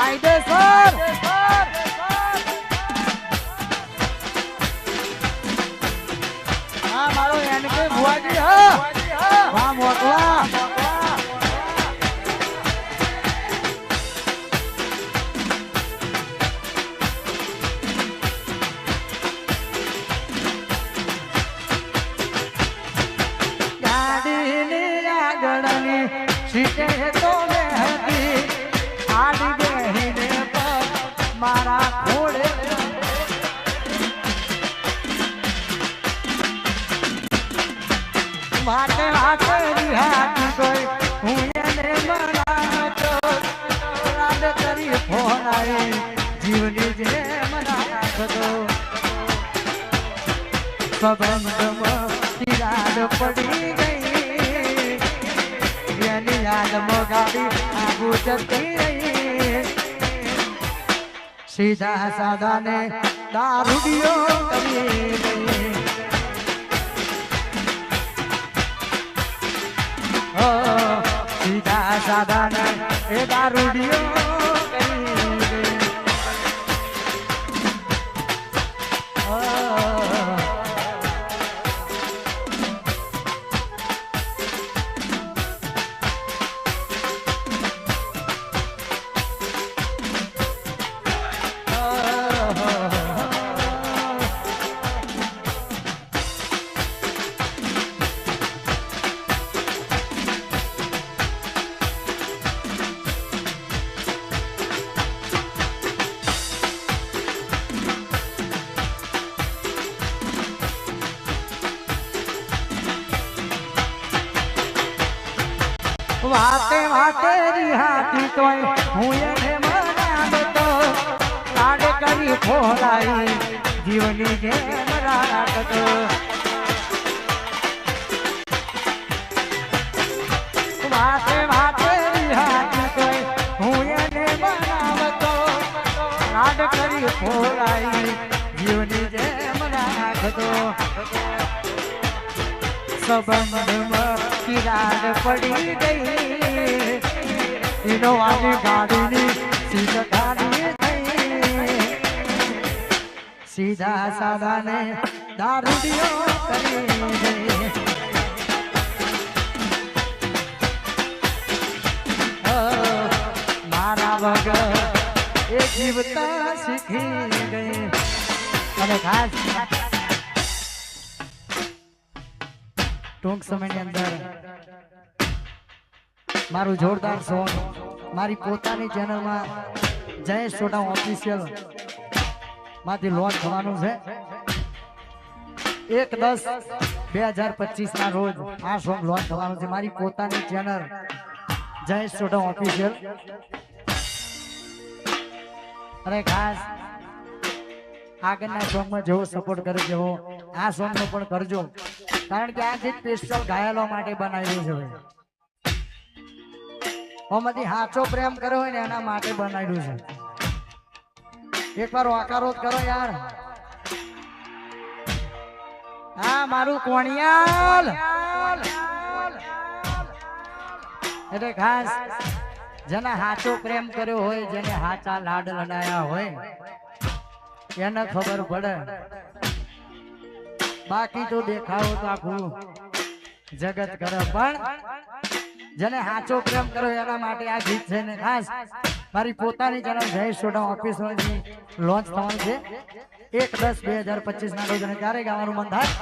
કાયદેસર હા મારો એને કે ભુવાજી હા મોકલા સીટે તો હતી આડી બેહીને પર મારા ઘોડે માટે હાથે રિહાતી કોઈ હું એને મનાતો રાડ કરી ફોન આવી જીવની જે મનાતો સંબંધમાં તિરાડ પડી ગઈ ગાડી આગુ જતી રહી સીધા સાદા ને દારૂડિયો કરી ગઈ સીધા સાદા ને એ દારૂડિયો વાતે વાતે રિહાતી તોય હું એને મનાવતો લાડ કરી ફોલાઈ જીવની જેમ રાખતો વાતે વાતે રિહાતી તોય હું એને મનાવતો લાડ કરી ફોલાઈ જીવની જેમ રાખતો સંબંધમાં તિરાડ પડી ગઈ ઇનોવાની ગાડીની સીટ ગાડી થઈ સીધા સાદાને દારૂડિયો કરી ગઈ મારા વગર એ જીવતા શીખી ગઈ અને ખાસ ટૂંક સમયની અંદર મારું જોરદાર સોંગ મારી પોતાની ચેનલમાં જયેશ સોઢા ઓફિશિયલ માંથી લોન્ચ થવાનું છે 1/10/2025 ના રોજ આ સોંગ લોન્ચ થવાનું છે મારી પોતાની ચેનલ જયેશ સોઢા ઓફિશિયલ અને ખાસ આગળના સોંગમાં જેવો સપોર્ટ કરે જેવો આ સોંગનો પણ કરજો કારણ કે આ ગીત સ્પેશિયલ ઘાયલો માટે બનાવ્યું છે ઓમાંથી સાચો પ્રેમ કર્યો હોય ને એના માટે બનાવ્યું છે એકવાર વાકારો કરો યાર હા મારું કોણિયાલ એટલે ખાસ જેને સાચો પ્રેમ કર્યો હોય જેને સાચા લાડ લડાયા હોય એને ખબર પડે બાકી તો દેખાવો તો આખું જગત કરે પણ જેને સાચો પ્રેમ કર્યો એના માટે આ ગીત છે ને ખાસ મારી પોતાની ચેનલ જયેશ સોઢા ઓફિસની લોન્ચ થવાનું છે 1/10/2025 ના રોજ અને ત્યારે ગાવાનું મન થાય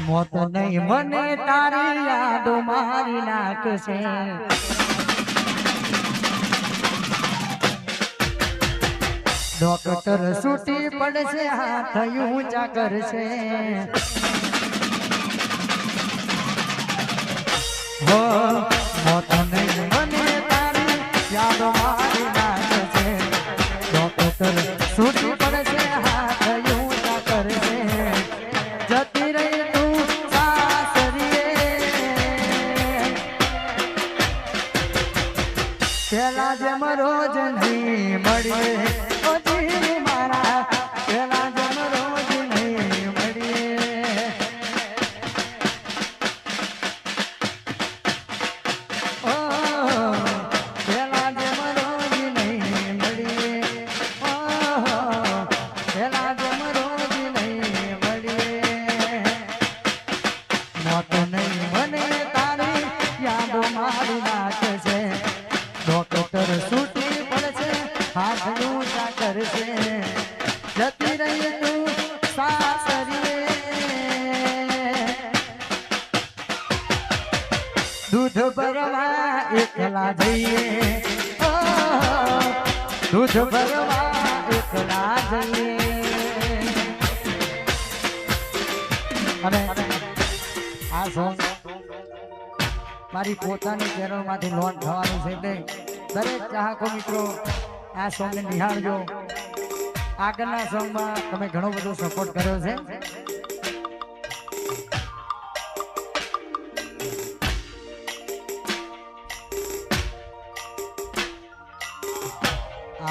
મોત નહીં મને તારી યાદો મારી નાખશે ડોક્ટર છૂટી પડશે હાથ ઊંચા કરશે હો મોત નહીં મને પેલા જેમ રોજ નહીં મળીએ ઓ જીવ મારા પેલા જેમ રોજ નહીં મળીએ ઓ પેલા જેમ રોજ નહીં મળીએ ઓ પેલા જેમ રોજ નહીં મળીએ મોતો નહીં મને તારી યાદો મારી નાખે છે ડોક્ટર છૂટી પડશે હાથ ઊંચા કરશે જતી રહી તું સાસરીએ દૂધ ભરવા એકલા જઈએ ઓ, દૂધ ભરવા એકલા જઈએ અને આ સોંગ મારી પોતાની ચેનલમાંથી લોન્ચ થવાનું છે એટલે દરેક ચાહકો મિત્રો આ સોંગને નિહાળજો આગળના સોંગમાં તમે ઘણો બધો સપોર્ટ કર્યો છે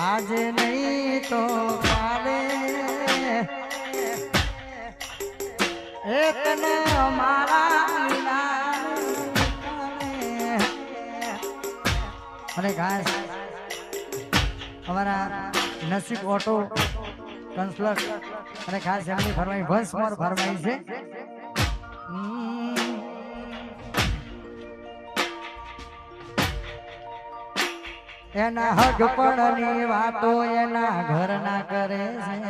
આજે નહીં તો કાલે એક મારા અને ગાય અમારા નસીબ ઓટો કન્સલ્ટ અને ખાસ એમની ફરમાઈ બસ પર ફરમાઈ છે એના હગપણની વાતો એના ઘરના કરે છે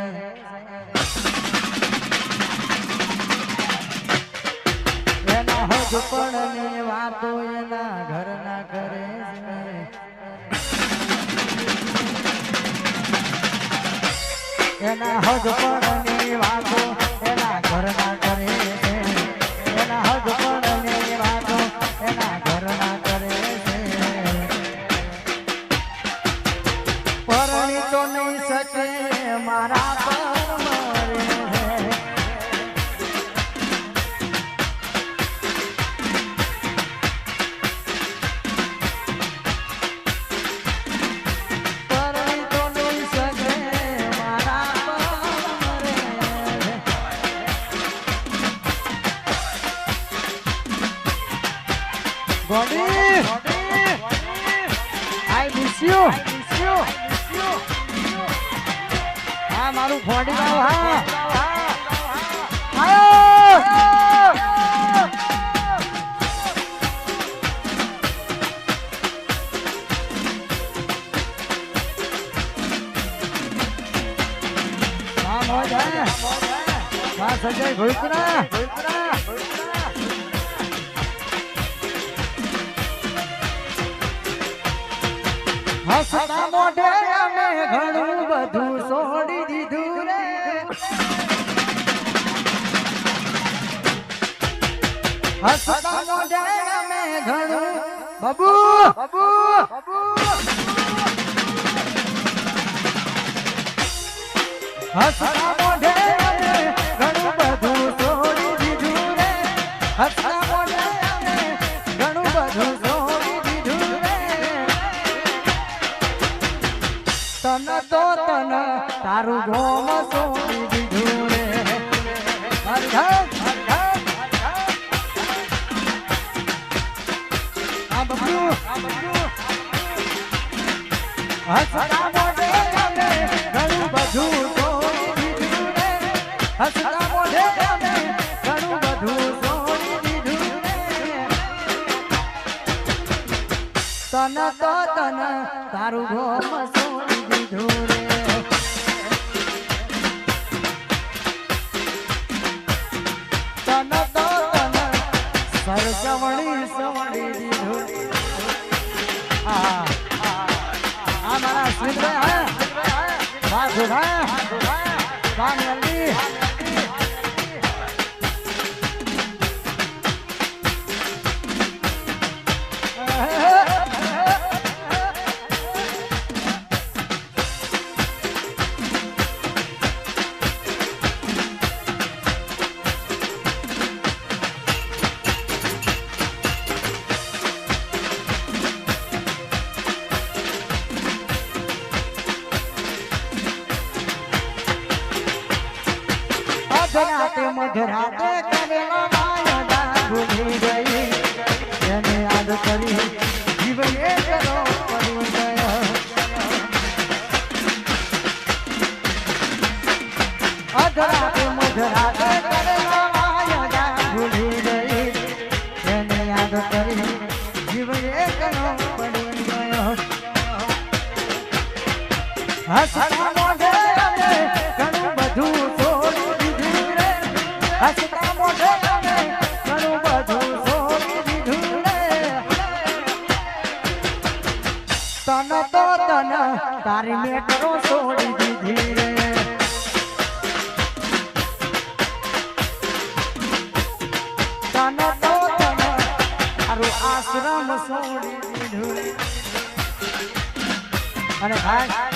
એના હગપણની વાતો એના ઘરના કરે છે એના હગપણની વાતો એના ઘરના કરે છે એના હગપણની વાતો એના ઘરના કરે છે પરણી તો નહીં શકે મારા પર મરે છે પરણી તો નહીં શકે મારા પર મરે ગોડી આઈ મિસ યુ હા મારું ફોડી બાવ હા આયો હા મોજ હે હા સંજય ભૂલકરા હસતા મોઢે અમે ઘણું બધું છોડી દીધું રે હસતા મોઢે અમે ઘણું બાબુ હસતા મોઢે અમે ઘણું બધું છોડી દીધું રે હસતા મોઢે અમે ઘણું બધું છોડી દીધું રે તન તો તન તારું ગોમ છોડી દીધું રે હસતા મોઢે અમે ઘણું બધું છોડી દીધું રે હસતા મોઢે અમે ઘણું બધું છોડી દીધું રે તન તો તન તારું ગોમ છોડી દીધું રે તન તો તન સરસવણી સવણી દીધું આ મારા સુંદરભાઈ હા સુભાઈ કામ જલ્દી મધરાતે કરેલા માયા ભૂલી ગઈ એને યાદ કરી જીવ એકલો પડી ગયો અધરાતે મધરાતે કરેલા માયા ભૂલી ગઈ એને યાદ કરી જીવ એકલો પડી ગયો હસતા મોઢે અમે ઘણું બધું છોડી દીધું રે હસતા મોઢે અમે ઘણું બધું છોડી દીધું રે તન તો તન તારી મેટરો છોડી દીધી રે તન તો તન તારું આશ્રમ છોડી દીધું અને ભાઈ